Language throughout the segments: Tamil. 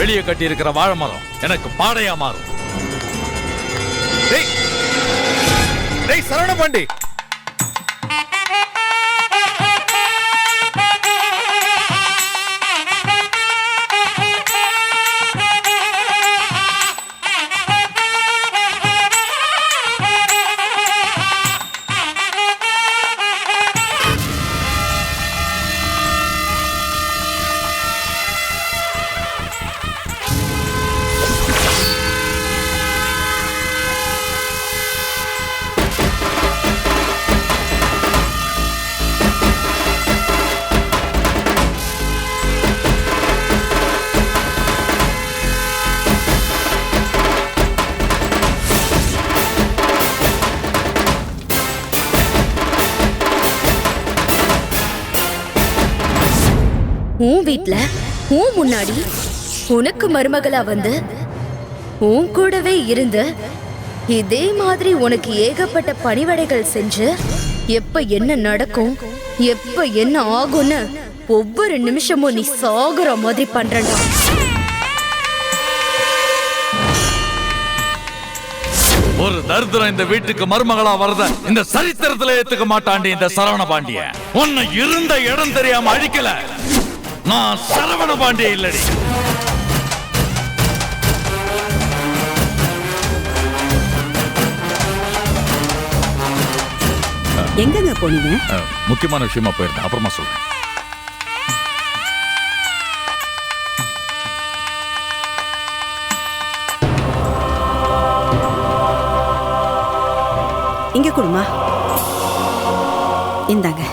வெளியே கட்டி இருக்கிற வாழை மரம் எனக்கு பாடையா மாறும். சரவண பாண்டி, உன் வீட்ல உன் முன்னாடி உனக்கு மருமகளா வந்து உன் கூடவே இருந்து இதே மாதிரி உனக்கு ஏகப்பட்ட பணிவடைகள் செஞ்சு எப்ப என்ன நடக்கும் எப்ப என்ன ஆகும்னு ஒவ்வொரு நிமிஷமும் நீ சாகுற மாதிரி பண்றடா. ஒரு தரித்திரம் இந்த வீட்டுக்கு மருமகளா வரத இந்த சரித்திரத்துல ஏத்துக்க மாட்டாண்டி இந்த சரவண பாண்டிய. உன்னை இருந்த இடம் தெரியாம அழிக்கல. நான் சரவண பாண்டிய இல்லடி. எங்கங்க போனீங்க? முக்கியமான விஷயமா போயிருந்தேன், அப்புறமா சொல்றேன். இங்க கொடுமா, இந்தாங்க.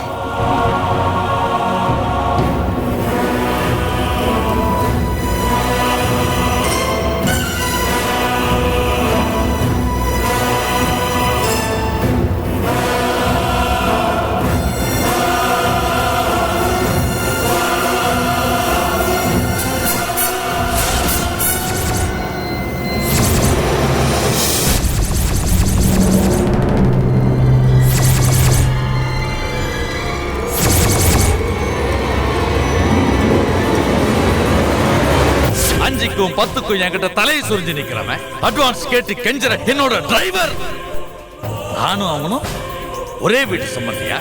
பத்துக்கும் என்கிட்ட தலையை சுரிஞ்சு நிக்கிறவன் அட்வான்ஸ் கேட்டு கெஞ்சற என்னோட டிரைவர். நானும் அவனும் ஒரே வீட்டு சம்பந்தியா?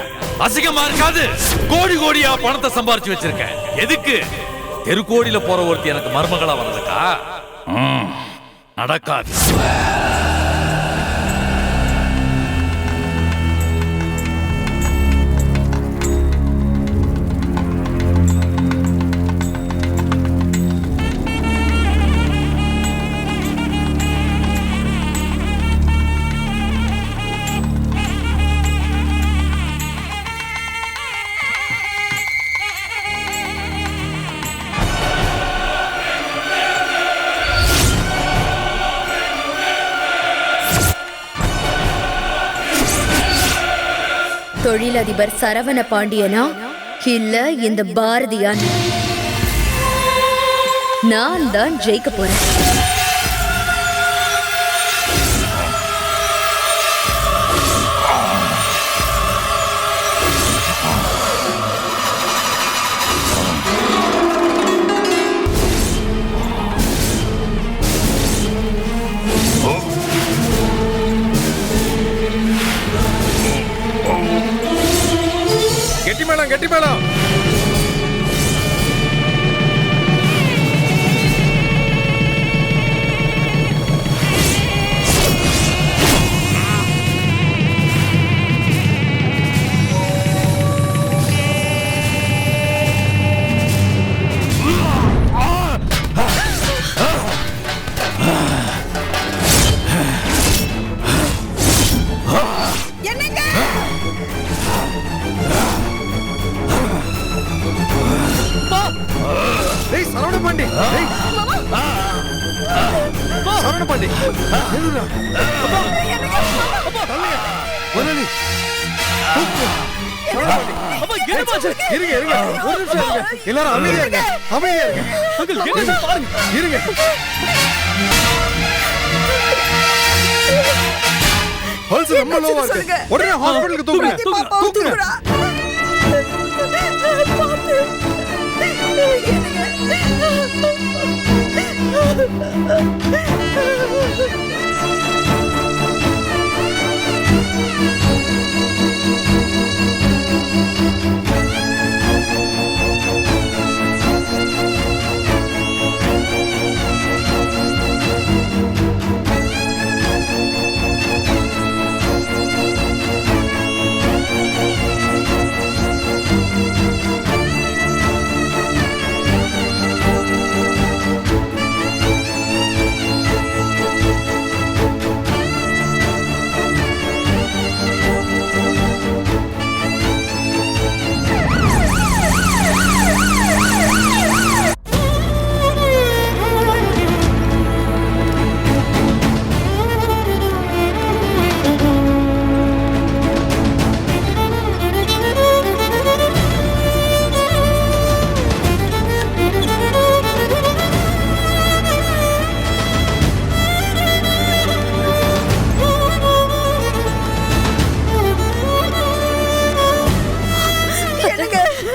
அசிங்கமா இருக்காது? கோடி கோடியா பணத்தை சம்பாரிச்சு வச்சிருக்கேன். எதுக்கு? தெருக்கோடியில போற ஒருத்தி எனக்கு மருமகளா வர்றதுக்கா? நடக்காது. தொழிலதிபர் சரவண பாண்டியனா இல்ல இந்த பாரதியான்? நான் தான் ஜெயிக்க போறேன். கெட்டி மேளம். சரவண பாண்டி, சரவண பாண்டி, எல்லாரும் அமைதியா இருங்க, அமைதியா இருங்க. பல்ஸ் ரொம்ப லோவா இருக்கு. உடனே ஹாஸ்பிடலுக்கு தூக்குங்க.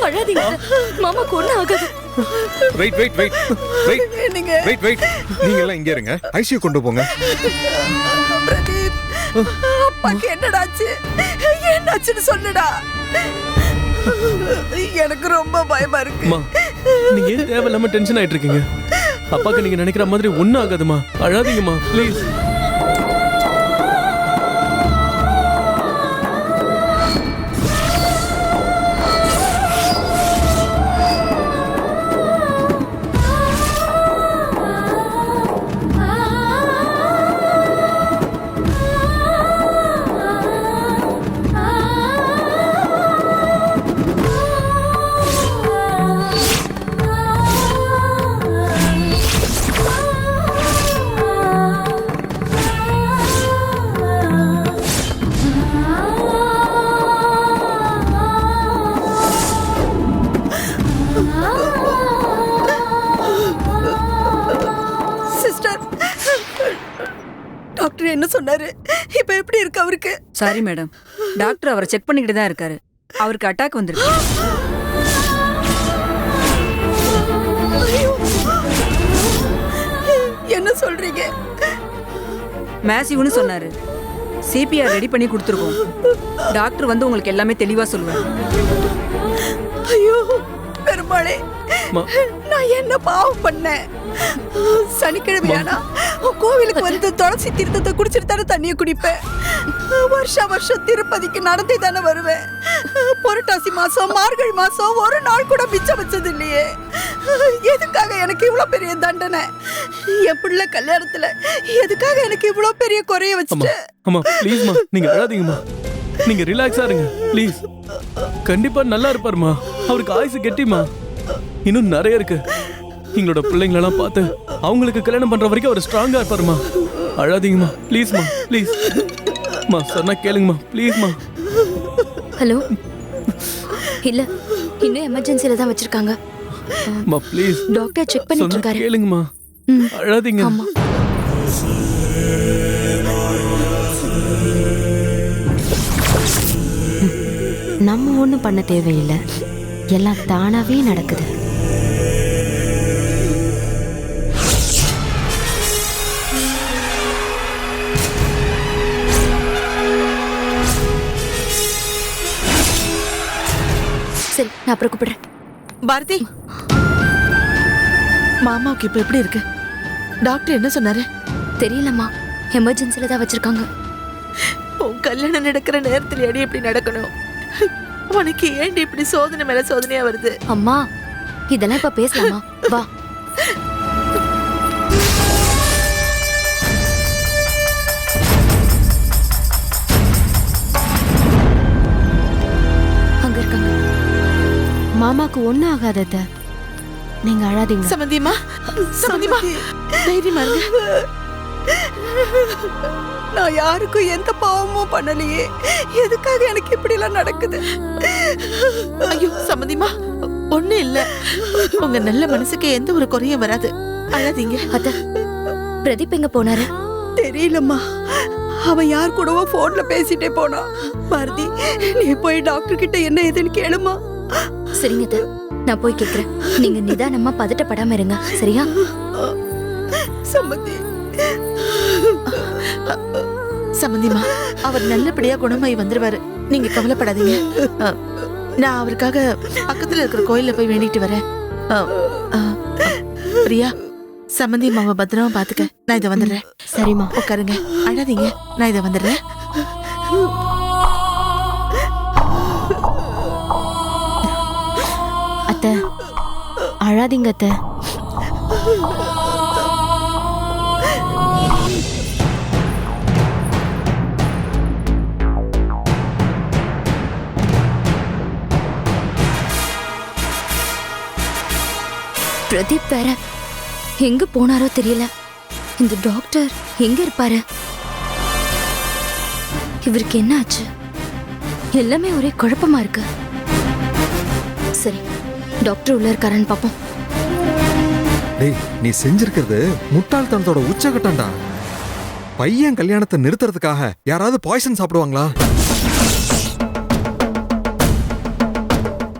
அழாதீங்க, மாமாக்கு ஒண்ணும் ஆகாது. Wait wait wait wait wait wait நீங்க எல்லாம் இங்க இருங்க, ஐசியூ கொண்டு போங்க. பிரதீப், அப்பாக்கு என்னடாச்சு? என்னாச்சுன்னு சொல்லுடா. எனக்கு ரொம்ப பயமா இருக்கு. நீங்க ஏன் தேவையில்லாம டென்ஷன் ஆயிட்டு இருக்கீங்க? அப்பாக்கு நீங்க நினைக்கிற மாதிரி ஒண்ணும் ஆகாதுமா, அழாதீங்கம்மா ப்ளீஸ். டாக்டர் என்ன சொன்னாரு? இப்ப எப்படி இருக்கு அவருக்கு? சாரி மேடம், டாக்டர் அவரை செக் பண்ணிக்கிட்டு தான் இருக்காரு. அவருக்கு அட்டாக் வந்திருக்கு. என்ன சொல்றீங்க? மேசிவ்னு சொன்னாரு. சிபிஆர் ரெடி பண்ணி கொடுத்துருக்கோம். டாக்டர் வந்து உங்களுக்கு எல்லாமே தெளிவா சொல்லுவார். ஐயோ பெருமாளே, நான் என்ன பாவம் பண்ணேன்? சனிக்கிழமையானா கோவிலுக்கு வந்து துளசி தீர்த்தத்தை குடிச்சிட்டு தானே தண்ணியை குடிப்பேன். வருஷம் திருப்பதிக்கு நடந்தே தானே வருவேன். புரட்டாசி மாசம், மார்கழி மாசம் ஒரு நாள் கூட மிச்சம் வச்சது இல்லையே. எதுக்காக எனக்கு இவ்வளவு பெரிய தண்டனை? என் பிள்ளை கல்யாணத்துல எதுக்காக எனக்கு இவ்வளவு பெரிய குறைய வச்சுட்டு? அம்மா ப்ளீஸ்மா, நீங்க அழாதீங்கம்மா, நீங்க ரிலாக்ஸா இருங்க ப்ளீஸ். கண்டிப்பா நல்லா இருப்பாருமா, அவருக்கு ஆயுசு கெட்டிமா, இன்னும் நிறைய இருக்கு. எங்களோட பிள்ளைங்களெல்லாம் பார்த்து அவங்களுக்கு கல்யாணம் பண்ற வரைக்கும் அவர் ஸ்ட்ராங்கா இருப்பாருமா. அழாதீங்கம்மா ப்ளீஸ்மா ப்ளீஸ். மா சொன்னா கேளுங்கம்மா ப்ளீஸ்மா. ஹலோ, இல்ல இன்னும் எமர்ஜென்சில தான் வச்சிருக்காங்க. மா ப்ளீஸ், டாக்டர் செக் பண்ணிட்டு சொன்னா இருக்காரு. கேளுங்கம்மா, அழாதீங்க. ஆமா, நம்ம ஒண்ணும் பண்ண தேவையில்லை, எல்லாம் தானாவே நடக்குது. சரி, நான் அப்புறம் கூப்பிடுறேன். பாரதி, மாமாவுக்கு இப்ப எப்படி இருக்கு? டாக்டர் என்ன சொன்னாரு? தெரியலம்மா, எமர்ஜென்சில தான் வச்சிருக்காங்க. உன் கல்யாணம் நடக்கிற நேரத்துல அடி எப்படி நடக்கணும்? உனக்கு ஏண்டி இப்படி சோதனை மேல சோதனையா வருது? அம்மா, இதெல்லாம் இப்ப பேசலாமா? வா. அங்க இருக்காங்க. மாமாக்கு ஒண்ணும் ஆகாதத, நீங்க அழாதீங்க. சமந்திமா, சமந்திமா, தைரியமா இருங்க. நான் யாருக்கும் எந்த பாவமும் பண்ணலையே. எதுக்காக எனக்கு இப்படி எல்லாம் நடக்குது? ஐயோ சமந்திமா, ஒண்ணும் இல்ல. உங்க நல்ல மனசுக்கு எந்த ஒரு குறையும் வராது. அழாதீங்க. அத்த, பிரதீப் எங்க போனாரு? தெரியலம்மா, அவன் யார் கூடவோ போன்ல பேசிட்டே போனான். பாரதி, நீ போய் டாக்டர் கிட்ட என்ன ஏதுன்னு கேளுமா. சரிங்க அத்த, நான் போய் கேக்குறேன். நீங்க நிதானமா பதட்டப்படாம இருங்க, சரியா? சம்மந்தி. சம்பந்திமா, அவர் நல்லபடியா குணமாயி வந்துருவாரு. நீங்க கவலைப்படாதீங்க. நான் அவருக்காக பக்கத்துல இருக்கிற கோயில்ல போய் வேண்டிட்டு வரேன். பிரியா, சம்பந்தி மாவை பத்திரமா பாத்துக்க. நான் இதை வந்துடுறேன். சரிம்மா. உட்காருங்க, அழாதீங்க. நான் இதை வந்துடுறேன். அத்தை, அழாதீங்க அத்தை. பிரதீப் வேற எங்க போனாரோ தெரியல. இந்த டாக்டர் எங்க இருப்பாரு? இவருக்கு என்ன ஆச்சு? எல்லாமே ஒரே குழப்பமா இருக்கு. சரி, டாக்டர் உள்ள இருக்காரான்னு பாப்போம். டேய், நீ செஞ்சிருக்கிறது முட்டாள்தனத்தோட உச்சகட்டம்டா. பையன் கல்யாணத்தை நிறுத்துறதுக்காக யாராவது பாய்சன் சாப்பிடுவாங்களா?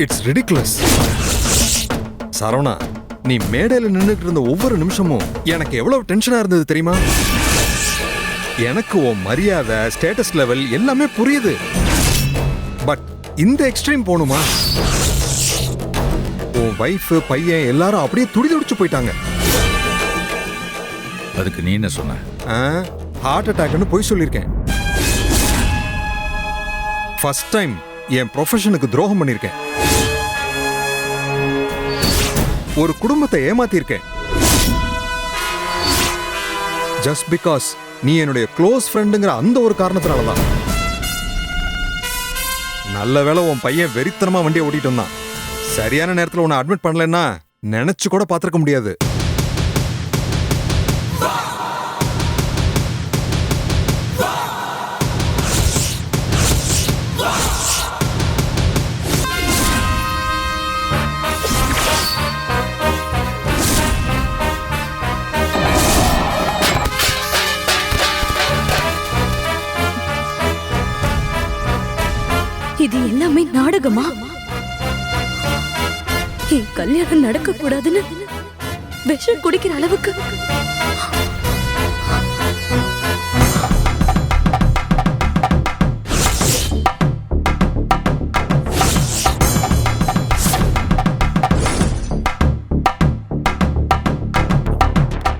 It's ridiculous. சரவணா, நீ மேடையில நின்னுட்டு இருந்த ஒவ்வொரு நிமிஷமும் எனக்கு எவ்வளவு டென்ஷனா இருந்தது தெரியுமா? எனக்கு உன் மரியாதை, ஸ்டேட்டஸ் லெவல் எல்லாமே புரியுது. பட் இந்த எக்ஸ்ட்ரீம் போணுமா? உன் வைஃப், பையன் எல்லாரும் அப்படியே துடிதுடிச்சு போயிட்டாங்க. அதுக்கு நீ என்ன சொன்ன? ஹார்ட் அட்டாக்னு போய் சொல்லியிருக்கேன். ஃபர்ஸ்ட் டைம் என் ப்ரொஃபஷனுக்கு துரோகம் பண்ணியிருக்கேன். ஒரு குடும்பத்தை ஏமாத்திருக்கேன். ஜஸ்ட் பிகாஸ் நீ என்னுடைய க்ளோஸ் ஃப்ரெண்டுங்கிற அந்த ஒரு காரணத்தினாலதான். நல்ல வேளை உன் பையன் வெறித்தனமா வண்டியை ஓட்டிட்டு வந்தான். சரியான நேரத்தில் உன்னை அட்மிட் பண்ணலன்னா நினைச்சு கூட பார்த்திருக்க முடியாது. இது எல்லாமே நாடகமா? என் கல்யாணம் நடக்க கூடாதுன்னு விஷம் குடிக்கிற அளவுக்கு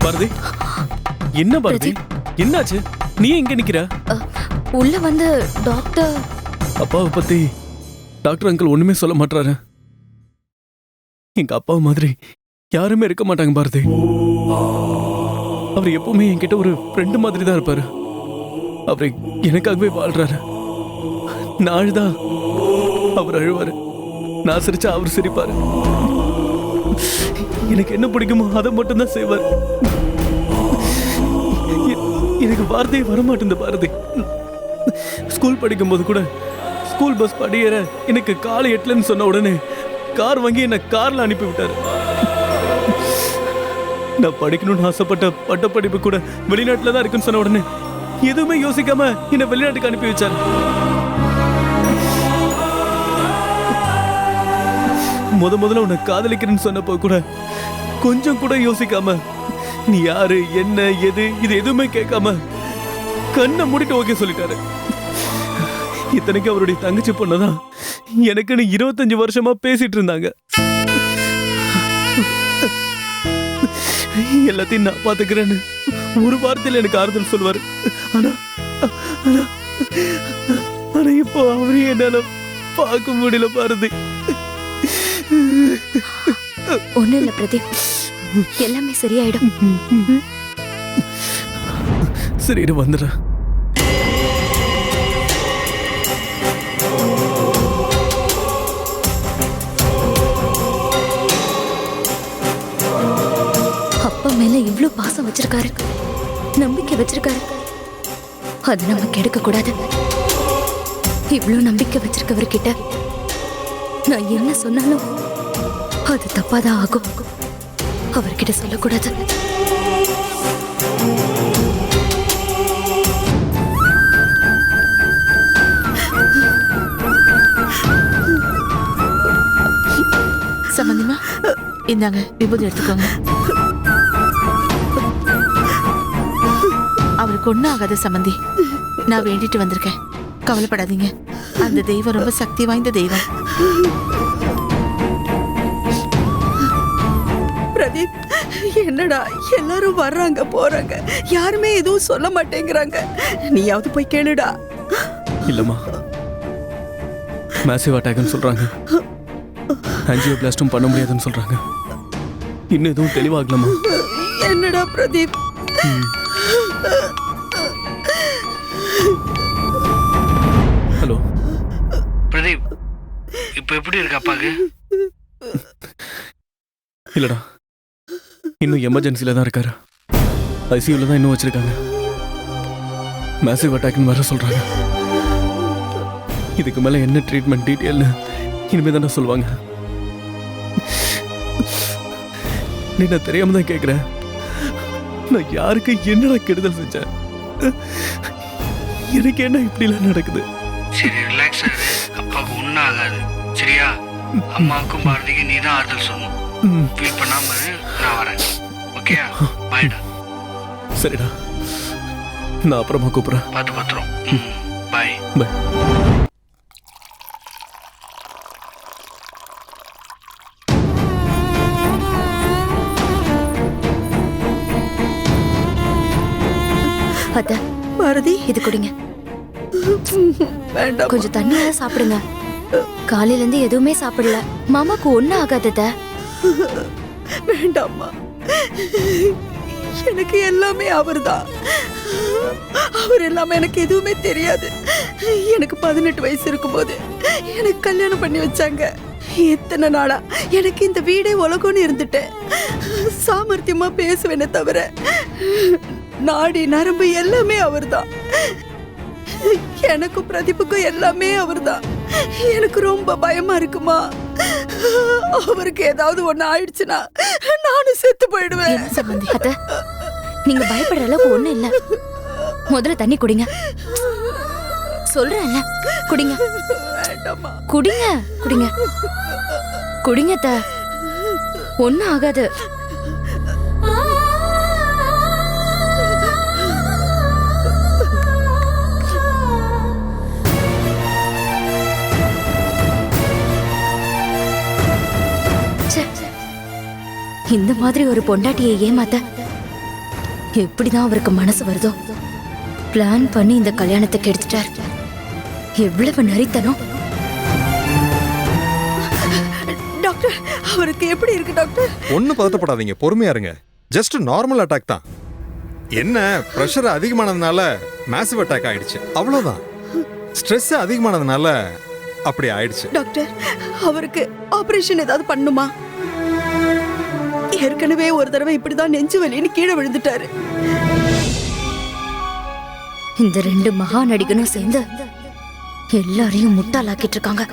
பாரதி, என்ன பாரதி, என்னாச்சு? நீ எங்க நிக்கிற? உள்ள வந்து டாக்டர் அப்பாவை பத்தி டாக்டர் அங்கிள் ஒண்ணுமே சொல்ல மாட்டாரு. எங்க அப்பா மாதிரி யாருமே இருக்க மாட்டாங்க பாரதி. அவர் எப்பவுமே என்கிட்ட ஒரு ஃப்ரெண்டு மாதிரி தான் இருப்பாரு. அவர் எனக்காகவே வாழ்றாரு. நான் அழுதா அவர் அழுவாரு, நான் சிரிச்சா அவர் சிரிப்பாரு. எனக்கு என்ன பிடிக்குமோ அதை மட்டும்தான் செய்வார். எனக்கு வார்த்தையே வரமாட்டேன் பாரதி. ஸ்கூல் படிக்கும் போது கூட ஸ்கூல் பஸ் படியேற எனக்கு காலை எட்டலன்னு சொன்ன உடனே கார் வாங்கி என்ன கார்ல அனுப்பி விட்டாரு. நான் படிக்கணும்னு ஆசைப்பட்ட பட்டப்படிப்பு கூட வெளிநாட்டுல தான் இருக்குன்னு சொன்ன உடனே எதுவுமே யோசிக்காம என்ன வெளிநாட்டுக்கு அனுப்பி வச்சாரு. முதல்ல உன்னை காதலிக்கிறேன்னு சொன்னப்போ கூட கொஞ்சம் கூட யோசிக்காம, நீ யாரு, என்ன, எது, இது எதுவுமே கேட்காம கண்ணை மூடிட்டு ஓகே சொல்லிட்டாரு. இத்தனைக்கு அவருடைய தங்கச்சி பொண்ணுதான் எனக்குன்னு 25 வருஷமா பேசிட்டு இருந்தாங்க. எல்லாத்தையும் நான் பாத்துக்கிறேன்னு ஒரு வார்த்தையில எனக்கு ஆறுதல் சொல்வாரு. ஆனா ஆனா இப்போ அவரையும் என்னால பார்க்க முடியல பாரதி. ஒண்ணும் இல்ல பிரதீப், எல்லாமே சரியாயிடும். சரி, வந்துடுறேன். அப்பா மேல இவ்ளோ பாசம் வச்சிருக்காரு, நம்பிக்கை வச்சிருக்காரு. அது நம்ம கெடுக்க கூடாது. இவ்ளோ நம்பிக்கை வச்சிருக்கவர்கிட்ட நான் என்ன சொன்னாலும் அது தப்பாதான் ஆகும். அவர்கிட்ட சொல்லக்கூடாது. சம்பந்திமா, இந்தாங்க விபூதி எடுத்துக்கோங்க. அவருக்கு ஒன்றும் ஆகாத சம்மந்தி. நான் வேண்டிட்டு வந்திருக்கேன், கவலைப்படாதீங்க. அந்த தெய்வம் ரொம்ப சக்தி வாய்ந்த தெய்வம். பிரதீப், என்னடா எல்லாரும் வர்றாங்க போறாங்க, யாருமே எதுவும் சொல்ல மாட்டேங்கிறாங்க. நீயாவது போய் கேளுடா. இல்லம்மா, மேசிவ் அட்டாக்னு சொல்றாங்க. ஆஞ்சியோபிளாஸ்டும் பண்ண முடியாதுன்னு சொல்றாங்க. இன்னும் எதுவும் தெளிவாகலமா? என்னடா பிரதீப்? ஹலோ பிரதீப், இப்போ எப்படி இருக்கு அப்பாக்கு? இல்லடா, இன்னும் எமர்ஜென்சில தான் இருக்காரு. ஐசியூல தான் இன்னும் வச்சிருக்காங்க. மேசிவ் அட்டாக்னு வர சொல்றாங்க. இதுக்கு மேல என்ன ட்ரீட்மெண்ட் டீட்டெயில்னு இனிமே தானே சொல்லுவாங்க. நீ நான் தெரியாம தான் கேட்கிறேன். நான் யாருக்கு என்னடா கெடுதல் செஞ்சேன்? எனக்கு என்ன இப்படிலாம் நடக்குது? சரி, ரிலாக்ஸ் ஆகுது. அப்பாவுக்கு ஒன்றும் ஆகாது, சரியா? அம்மாவுக்கும் பாரதிக்கு நீ தான் ஆறுதல் சொல்லணும். ஃபீல் பண்ணாம இரு, நான் வரேன். ஓகேயா? பாய்டா. சரிடா, நான் அப்புறமா கூப்பிடுறேன். பார்த்து பத்திரம். பாய். பாய். அத்த, பாரதி, இது குடிங்க. வேண்டாம். கொஞ்சம் தண்ணியா சாப்பிடுங்க. காலையில இருந்து எதுவுமே சாப்பிடல. மாமாக்கு ஒண்ணும் ஆகாதத. வேண்டாம்மா, எனக்கு எல்லாமே அவர்தான். அவர் எல்லாமே, எனக்கு எதுவுமே தெரியாது. எனக்கு 18 வயசு இருக்கும்போது எனக்கு கல்யாணம் பண்ணி வச்சாங்க. எத்தனை நாளா எனக்கு இந்த வீடே உலகம்னு இருந்துட்டேன். சாமர்த்தியமா பேசுவேனே தவிர நாடி நரம்பு எல்லாமே அவர்தான். எனக்கும் பிரதீப்புக்கும் எல்லாமே அவர்தான். எனக்கு ரொம்ப பயமா இருக்குமா. அவருக்கு ஏதாவது ஒண்ணு ஆயிடுச்சுன்னா நானும் செத்து போயிடுவேன். என்ன சம்பந்தி அத்த, நீங்க பயப்படுற அளவுக்கு ஒண்ணும் இல்ல. முதல்ல தண்ணி குடிங்க. சொல்றேன்ல, குடிங்க. வேண்டாமா, குடிங்க குடிங்க குடிங்க அத்த, ஒண்ணும் ஆகாது. இந்த மாதிரி ஒரு பொண்டாட்டியை ஏமாத்த எப்படிதான் அவருக்கு மனசு வருதோ? பிளான் பண்ணி இந்த கல்யாணத்தை கெடுத்துட்டார். எவ்வளவு நரித்தனம். டாக்டர், அவருக்கு எப்படி இருக்கு டாக்டர்? ஒன்றும் பதட்டப்படாதீங்க, பொறுமையா இருங்க. ஜஸ்ட் நார்மல் அட்டாக் தான். என்ன, ப்ரெஷர் அதிகமானதுனால மேசிவ் அட்டாக் ஆயிடுச்சு, அவ்வளோதான். ஸ்ட்ரெஸ் அதிகமானதுனால அப்படி ஆயிடுச்சு. டாக்டர், அவருக்கு ஆபரேஷன் ஏதாவது பண்ணுமா? ஏற்கனவே ஒரு தடவை இப்படிதான் நெஞ்சு வலின்னு கீழே விழுந்துட்டாரு. இந்த ரெண்டு மகா நடிகனும் சேர்ந்து எல்லாரையும் முட்டாளாக்கிட்டு இருக்காங்க.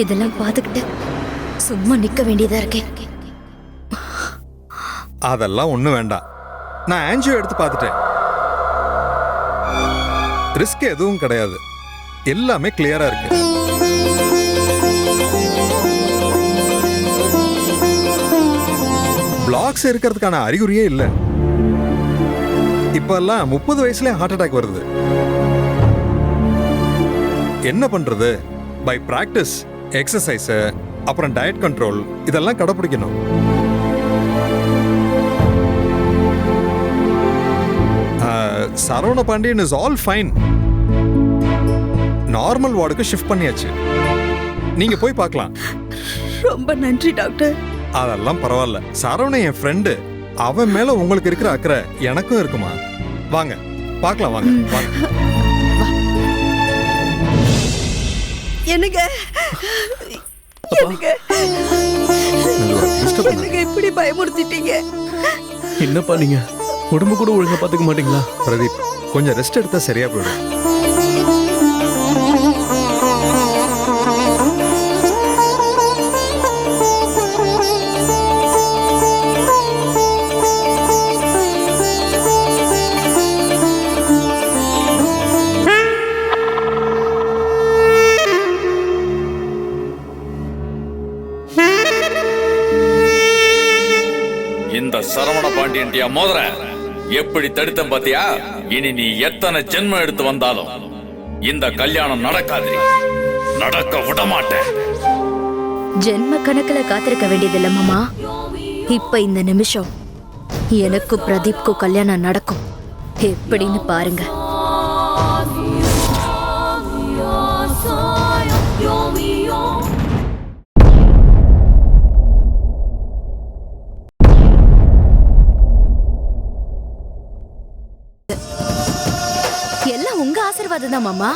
இதெல்லாம் பார்த்துக்கிட்டு சும்மா நிக்க வேண்டியதா இருக்கே. அதெல்லாம் ஒன்றும் வேண்டாம். நான் ஆன்ஜியோ எடுத்து பார்த்துட்டேன். ரிஸ்க் எதுவும் கிடையாது, எல்லாமே கிளியரா இருக்கு. பிளாக்ஸ் இருக்கிறதுக்கான அறிகுறியே இல்லை. இப்பெல்லாம் 30 வயசுல ஹார்ட் அட்டாக் வருது. என்ன பண்றது? பை பிராக்டிஸ், எக்ஸசைஸ், அப்புறம் டயட் கண்ட்ரோல், இதெல்லாம் கடைபிடிக்கணும். Saravana Pandian is all fine. Normal வார்டுக்கு ஷிஃப்ட் பண்ணியாச்சு. நீங்க போய் பார்க்கலாம். ரொம்ப நன்றி டாக்டர். அதெல்லாம் பரவாயில்ல. சரவண என் ஃப்ரெண்டு, அவன் மேல உங்களுக்கு இருக்கிற அக்கறை எனக்கும் இருக்குமா. வாங்க பார்க்கலாம், வாங்க வாங்க. என்னங்க என்னங்க என்னங்க இப்படி பயமுறுத்திட்டீங்க? என்னப்பா நீங்க உடம்பு கூட ஒழுங்கா பாத்துக்க மாட்டீங்களா? பிரதீப், கொஞ்சம் ரெஸ்ட் எடுத்தா சரியா போயிடும். இந்த சரவண பாண்டியன்டியா மோதிர எப்படி தடுத்தம் பாத்தியா? இனி நீ எத்தனை ஜென்மம் எடுத்து வந்தாலும் இந்த கல்யாணம் நடக்காது, நடக்க விட மாட்டேன். ஜென்ம கணக்குல காத்திருக்க வேண்டியதில்ல மாமா. இப்ப இந்த நிமிஷம் எனக்கும் பிரதீப்க்கும் கல்யாணம் நடக்கும். எப்படின்னு பாருங்க. எல்லாம் உங்க ஆசீர்வாதம் தான் மாமா.